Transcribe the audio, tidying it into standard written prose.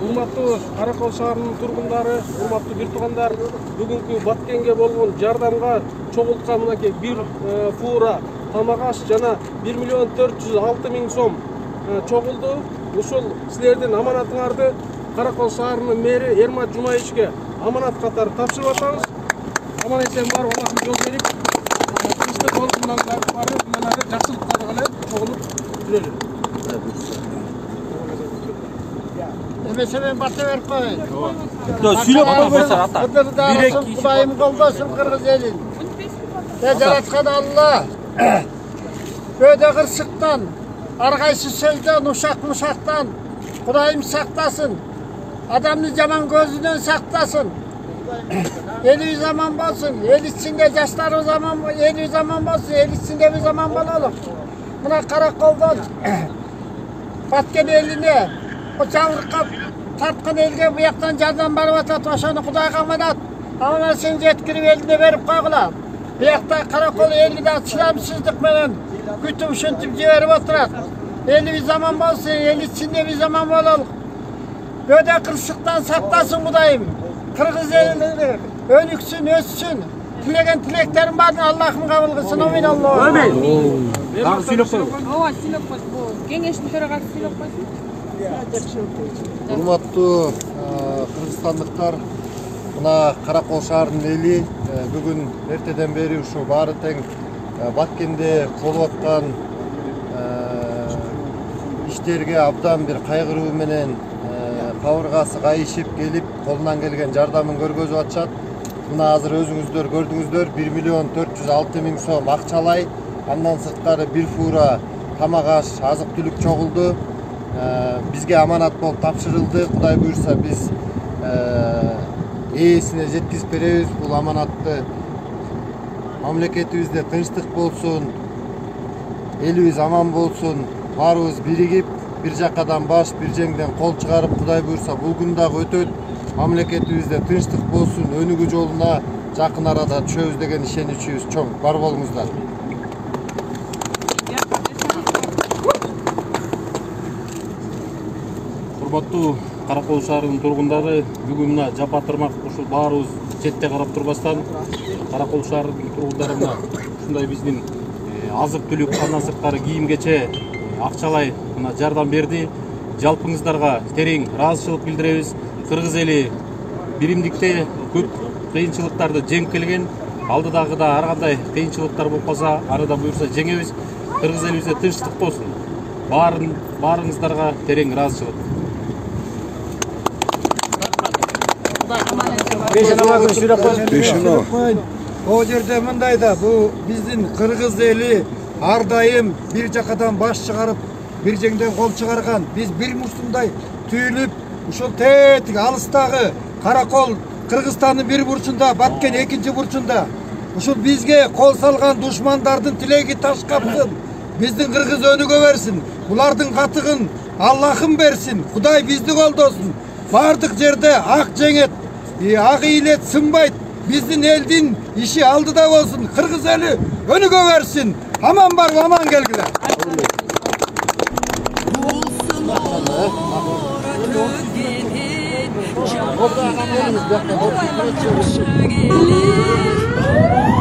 Урматтуу Каракол шаарынын тургундары, урматтуу бир туугандар, бүгүнкү Баткенге болгон жардамга чогулткан мынакей бир фура тамак аш жана 1.406.000 сом чогулду. Ушул силердин аманатыңарды Каракол шаарынын мэри Эрмат Жумаевичке аманат катары тапшырып атабыз. Аман эсен барып Аллахым жол берип, тынчтык болгондон барып мына жакшылыктарды кылып чогулуп жүрөлү. Mesela batı verip koyun. Sülük koymuşlar hatta. Kudayım koldaşım Kırgız elin. Tecaretkan Allah. Böyle kırsıktan, arkaysı sözden, uşaktan Kudayım saklasın. Adamını zaman gözünden saklasın. Eli zaman olsun. El içinde yaşlar o zaman, eli zaman olsun. El içinde bir zaman olalım. Buna Karakol'dan Batken eline o çavurkap tartqın elge bu yaktan jardan barıp atat, oşonu Kudayga amanat. Amanat sen jetkirip eline verip koygula. Bu yakta Karakol elinde çilamsızlık menen kütüp şuntip jiberip oturat. Eli bir zaman bolsun, el içinde bir zaman bolalım. Böyle kırsıktan saklasın Kudayım. Kırgız elini önüksün, össün. Tilegen tileklerim var, Allah'ım kabul kılsın. Amin Allah. Amin. Daha sülük koyun. Ova sülük koyun. Bu kengeşin төрағасы sülük koysun. Урматтуу кыргызстандыктар, мына Каракол шаарынын эли бүгүн эртеден бери ушу баары тең Баткенде болуп аткан иштерге абдан бир кайгыруу менен кабыргасы кайышып келип, колунан келген жардамын көргөзүп атышат. Мына азыр өзүңүздөр көрдүңүздөр 1.406.000 сом акчалай, андан сырткары бир фура тамак аш, азык түлүк чогулду. Bizge amanat bolup tapşırıldı. Kuday buyursa biz ээсине жеткизип беребиz. Бул аманатты мамлекетибизде тынчтык болсун, элибиз аман болсун, баарыбыз биригип, бир жакадан баш, бир жеңден кол чыгарып, Кудай буйрса бул күн дагы өтөт. Мамлекетибизде тынчтык болсун, өнүгүү жолуна жакын арада түшөбүз деген ишеничибиз чоң. Бар болуңуздар. Урматтуу Каракол шаарынын тургундары, бүгүн мына жапатырмак ушул баарыбыз четте карап турбастан Каракол шаарынын тургундары мына ушундай биздин азык түлүк, андан сырткары кийим кече акчалай мына жардам берди. Жалпыңыздарга терең ыраазычылык билдиребиз. Кыргыз эли биримдикте көп кыйынчылыктарды жеңип келген. Алдыдагы да ар кандай кыйынчылыктар болуп калса, арыда буйрса жеңебиз. Кыргыз элибизде тынчтык болсун. Баарыңыздарга терең ыраазычылык. O жерде мындай да, bu биздин Кыргыз эли ар дайым бир жакадан баш чыгарып, бир жеңден кол чыгарган. Биз бир мушундай түйүлүп, ушул тетик алыстагы Каракол Кыргызстандын бир бурчунда, Баткен экинчи бурчунда. Ушул бизге кол салган душмандардын тилеги таш капсын. Биздин Кыргыз өнүгө берсин. Булардын катыгын Аллахым берсин. Кудай бизди колдосун. Бардык жерде ак жеңет, ак ийлет сынбайт. Биздин элдин иши алдыда болсун. Кыргыз эли өнүгө берсин. Аман барып аман келгиле. Gelir